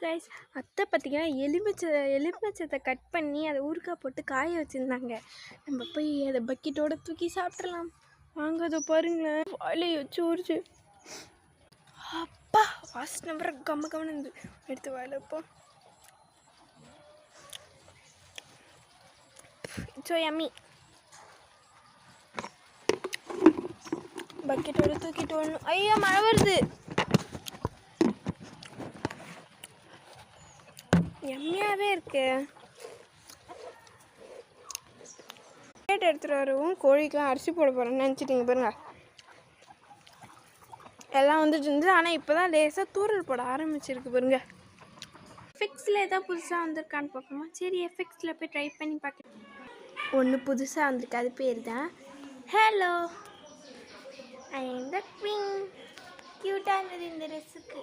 Guys, அத்தை பார்த்தீங்கன்னா எலுமிச்சத்தை cut பண்ணி அதை ஊறுகாய் போட்டு காய வச்சுருந்தாங்க. நம்ம போய் அதை பக்கெட்டோட தூக்கி சாப்பிட்றலாம் வாங்க. அதை பாருங்களேன், வாயிலை வச்சு ஊறிச்சு. அப்பா வாசனை நம்புற கம்மன்னு இருந்து எடுத்து வாயிலப்போ. So yummy. பக்கெட்டோட தூக்கிட்டு வரணும். ஐயோ மழை வருது. எம்மையாகவே இருக்கு. பிளேட் எடுத்துகிட்டு வரவும் கோழிக்கெலாம் அரிசி போட போகிறேன்னு நினச்சிட்டிங்க பாருங்க. எல்லாம் வந்துட்டு இருந்துச்சு. ஆனால் இப்போ தான் லேசாக தூரல் போட ஆரம்பிச்சிருக்கு பாருங்க. எஃபெக்ட்ஸில் ஏதாவது புதுசாக வந்திருக்கான்னு பார்ப்போமா? சரி, எஃபெக்ட்ஸில் போய் ட்ரை பண்ணி பார்க்கலாம். ஒன்று புதுசாக வந்திருக்கு, அது பேர் தான் hello I am the queen. க்யூட்டாக இருந்தது இந்த ட்ரெஸ்ஸுக்கு.